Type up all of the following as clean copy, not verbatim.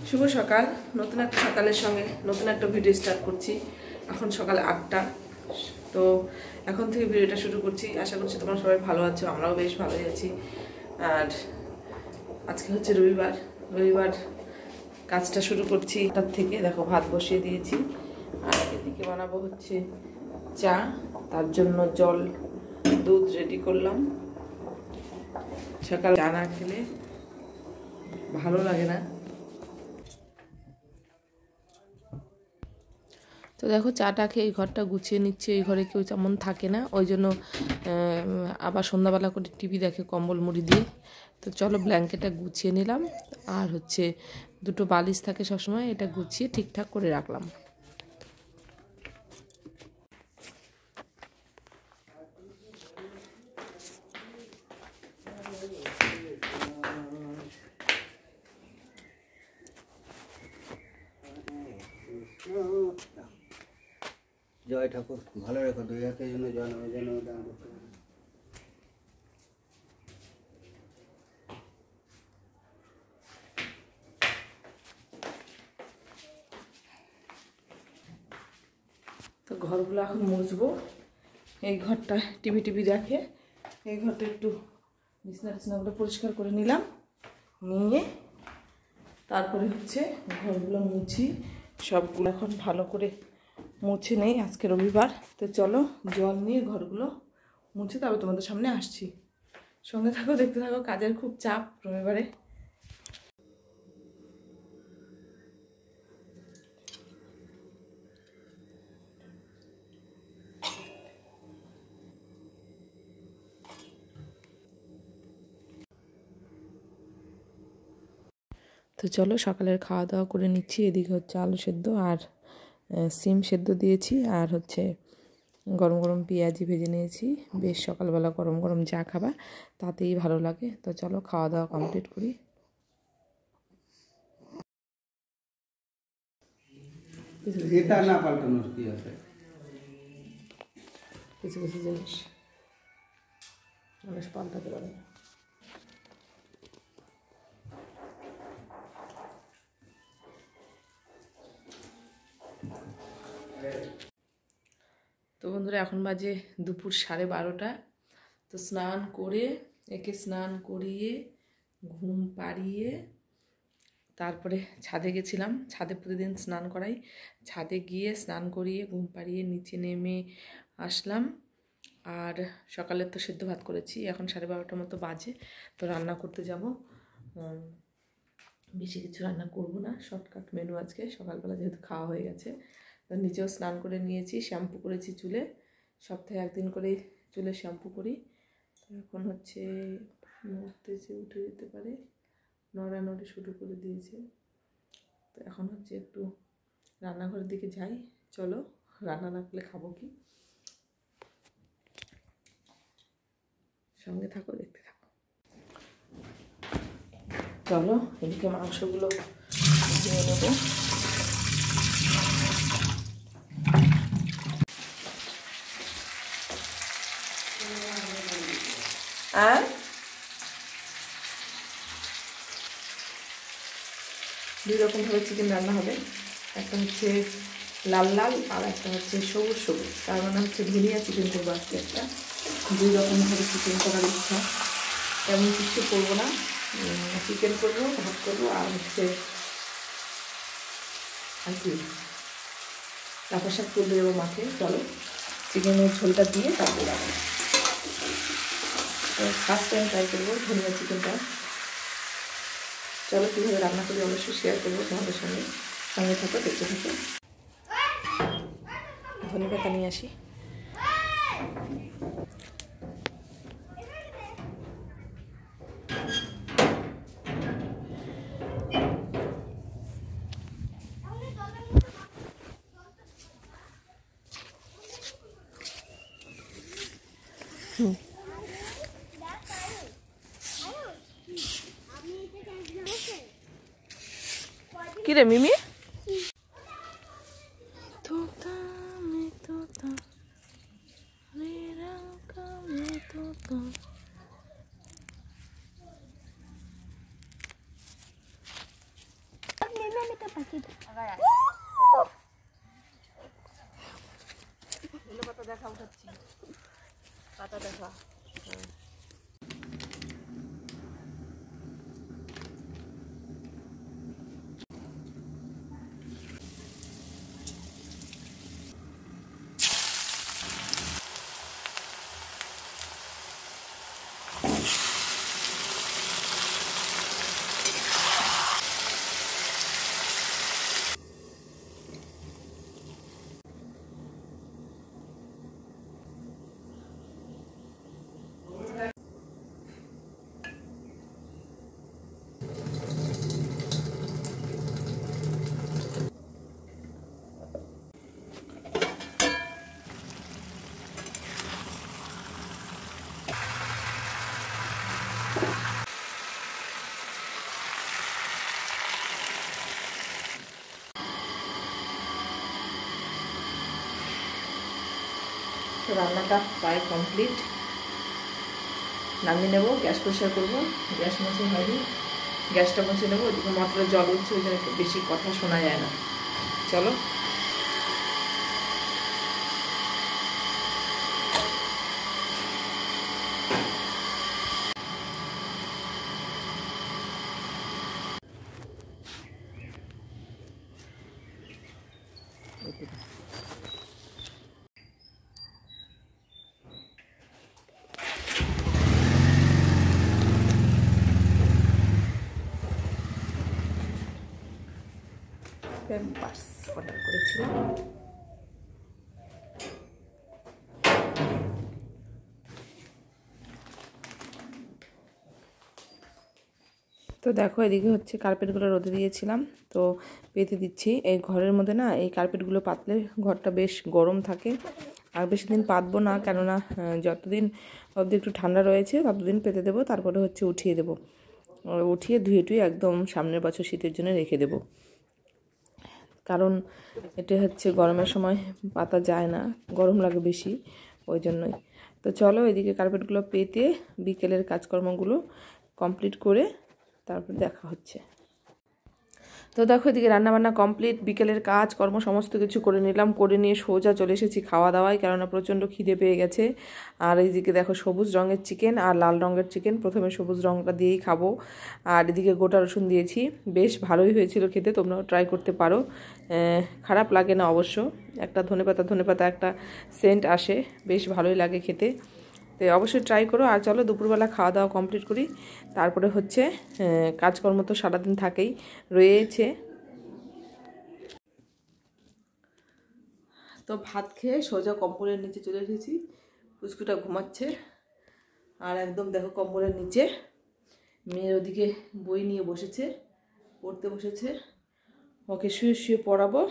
শুভ সকাল। নতুন একটা সকালের সঙ্গে নতুন একটা ভিডিও স্টার্ট করছি। এখন সকাল 8টা। তো এখন থেকে ভিডিওটা শুরু করছি। আশা করছি তোমরা সবাই ভালো আছো, আমরাও বেশ ভালোই আছি। আর আজকে হচ্ছে রবিবার কাজটা শুরু করছি। তার থেকে দেখো ভাত বসিয়ে দিয়েছি, আর এদিকে বানাবো হচ্ছে চা। তার জন্য জল দুধ রেডি করলাম। সকাল চা না খেলে ভালো লাগে না। তো দেখো চাটা খেয়ে এই ঘরটা গুছিয়ে নিচ্ছে। এই ঘরে কেউ তেমন থাকে না, ওই জন্য আবার সন্ধ্যাবেলা করে টিভি দেখে কম্বল মুড়ি দিয়ে। তো চলো ব্ল্যাঙ্কেটটা গুছিয়ে নিলাম, আর হচ্ছে দুটো বালিশ থাকে সবসময়, এটা গুছিয়ে ঠিকঠাক করে রাখলাম। জয় ঠাকুর ভালো রেখো, দুই হাতের জন্য জয় নামে যেন দান করতে পারি। তো ঘরগুলো এখন মুছবো। এই ঘরটা টিভি দেখে, এই ঘরটা একটু বিছনাগুলো পরিষ্কার করে নিলাম, নিয়ে তারপরে হচ্ছে ঘরগুলো মুছি। সবগুলো এখন ভালো করে মুছে নেই, আজকে রবিবার। তো চলো জল নিয়ে ঘরগুলো মুছে তবে তোমাদের সামনে আসছি। সঙ্গে থাকো, দেখতে থাকো। কাজের খুব চাপ রবিবারে। তো চলো সকালের খাওয়া দাওয়া করে নিচ্ছি। এদিকে হচ্ছে আলু সেদ্ধ আর সিম সেদ্ধ দিয়েছি, আর হচ্ছে গরম গরম পেঁয়াজি ভেজে নিয়েছি। বেশ সকালবেলা গরম গরম যা খাবা তাতেই ভালো লাগে। তো চলো খাওয়া দাওয়া কমপ্লিট করি। এটা না পাল্টানোর কি আছে? কিছু কিছু জিনিস মানুষ পাল্টাতে পারে না। তো বন্ধুরা এখন বাজে দুপুর 12:30। তো স্নান করে একে স্নান করিয়ে ঘুম পাড়িয়ে তারপরে ছাদে গেছিলাম। ছাদে প্রতিদিন স্নান করাই। ছাদে গিয়ে স্নান করিয়ে ঘুম পাড়িয়ে নিচে নেমে আসলাম। আর সকালের তো সেদ্ধ ভাত করেছি, এখন 12:30টার মতো বাজে। তো রান্না করতে যাব। বেশি কিছু রান্না করব না, শর্টকাট মেনু আজকে। সকালবেলা যেহেতু খাওয়া হয়ে গেছে, তো নিচেও স্নান করে নিয়েছি, শ্যাম্পু করেছি চুলে। সপ্তাহে একদিন করে চুলে শ্যাম্পু করি। তো এখন হচ্ছে নড়তেছে, উঠে যেতে পারে, নড়ানড়ি শুরু করে দিয়েছে। তো এখন হচ্ছে একটু রান্নাঘরের দিকে যাই। চলো, রান্না না করলে খাবো কি? সঙ্গে থাকো, দেখতে থাকো। চলো এদিকে মাংসগুলো দিয়ে নেবো। আর দুই রকমভাবে চিকেন রান্না হবে। একটা হচ্ছে লাল লাল, আর একটা হচ্ছে সবুজ সবুজ। তার মানে হচ্ছে ধনিয়া চিকেন করবো আজকে একটা। দুই রকমভাবে চিকেন করার ইচ্ছা। তেমন কিছু করবো না, চিকেন করবো, ভাত করবো, আর হচ্ছে আর কি লাফা শাক তুলে দেবো মাঠে। চলো চিকেনের ঝোলটা দিয়ে তারপরে যাবো। ফার্স্ট টাইম ট্রাই করবো ধনিয়া চিকেনটা। চলো কীভাবে রান্না করি অবশ্যই শেয়ার করবো তোমাদের সঙ্গে। সঙ্গে থাকো, দেখতে থাকো। ধনে পাতা নিয়ে আসি। কি রে মিমি? পাতা দেখা উঠাচ্ছি, পাতা দেখা। তো রান্নাটা প্রায় কমপ্লিট, নামিয়ে নেবো, গ্যাস পরিষ্কার করবো, গ্যাস মুছে হয়নি, গ্যাসটা মুছে নেবো। ওইদিকে মটরের জল উঠছে, ওই জন্য বেশি কথা শোনা যায় না। চলো। প্যাম্পার্স অর্ডার করেছিলাম। তো দেখো এদিকে হচ্ছে কার্পেটগুলো রোদে দিয়েছিলাম, তো পেতে দিচ্ছি। এই ঘরের মধ্যে না এই কার্পেটগুলো পাতলে ঘরটা বেশ গরম থাকে, আর বেশি দিন পাতবো না, কেননা যতদিন অবধি একটু ঠান্ডা রয়েছে ততদিন পেতে দেবো, তারপরে হচ্ছে উঠিয়ে দেবো। উঠিয়ে ধুয়ে টুয়ে একদম সামনের বছর শীতের জন্য রেখে দেবো, কারণ এটা হচ্ছে গরমের সময় পাতা যায় না, গরম লাগে বেশি, ওই জন্যই। তো চলো এদিকে কার্পেটগুলো পেতে বিকেলের কাজকর্মগুলো কমপ্লিট করে তারপর দেখা হচ্ছে। তো দেখো এদিকে রান্নাবান্না কমপ্লিট, বিকেলের কাজকর্ম সমস্ত কিছু করে নিলাম, করে নিয়ে সোজা চলে এসেছি খাওয়া দাওয়ায়, কেননা প্রচণ্ড খিদে পেয়ে গেছে। আর এইদিকে দেখো সবুজ রঙের চিকেন আর লাল রঙের চিকেন, প্রথমে সবুজ রঙটা দিয়েই খাবো। আর এদিকে গোটা রসুন দিয়েছি, বেশ ভালোই হয়েছিল খেতে, তোমরাও ট্রাই করতে পারো, খারাপ লাগে না অবশ্য। একটা ধনেপাতা একটা সেন্ট আসে, বেশ ভালোই লাগে খেতে, তো অবশ্যই ট্রাই করো। আর চলো দুপুরবেলা খাওয়া দাওয়া কমপ্লিট করি, তারপরে হচ্ছে কাজকর্ম তো সারাদিন থাকেই রয়েছে। তো ভাত খেয়ে সোজা কম্বলের নিচে চলে এসেছি, পুচকুটা ঘুমাচ্ছে, আর একদম দেখো কম্বলের নিচে মেয়ের ওদিকে বই নিয়ে বসেছে, পড়তে বসেছে। ওকে শুয়ে শুয়ে পড়াবো,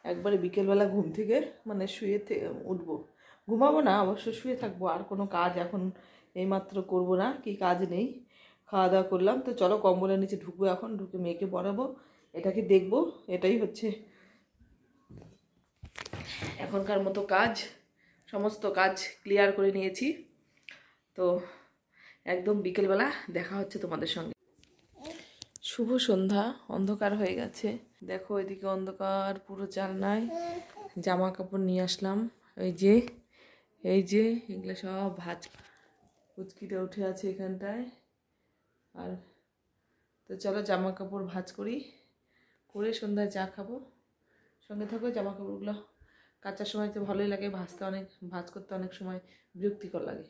একবারে বিকেলবেলা ঘুম থেকে মানে শুয়ে উঠবো, ঘুমাবো না অবশ্য, শুয়ে থাকবো। আর কোনো কাজ এখন এইমাত্র করবো না, কি কাজ নেই, খাওয়া দাওয়া করলাম। তো চলো কম্বলের নিচে ঢুকবো, এখন ঢুকে মেয়েকে পড়াবো, এটাকে দেখবো, এটাই হচ্ছে এখনকার মতো কাজ। সমস্ত কাজ ক্লিয়ার করে নিয়েছি, তো একদম বিকেলবেলা দেখা হচ্ছে তোমাদের সঙ্গে। শুভ সন্ধ্যা, অন্ধকার হয়ে গেছে, দেখো এদিকে অন্ধকার পুরো জানলায়। জামা কাপড় নিয়ে আসলাম, এই যে এগুলো সব ভাজ, কুচকিটা উঠে আছে এখানটায়। আর তো চলো জামা কাপড় ভাজ করি, করে সন্ধ্যায় চা খাবো, সঙ্গে থাকো। জামা কাপড়গুলো কাচার সময় তো ভালোই লাগে, ভাজ করতে অনেক সময় বিরক্তিকর লাগে।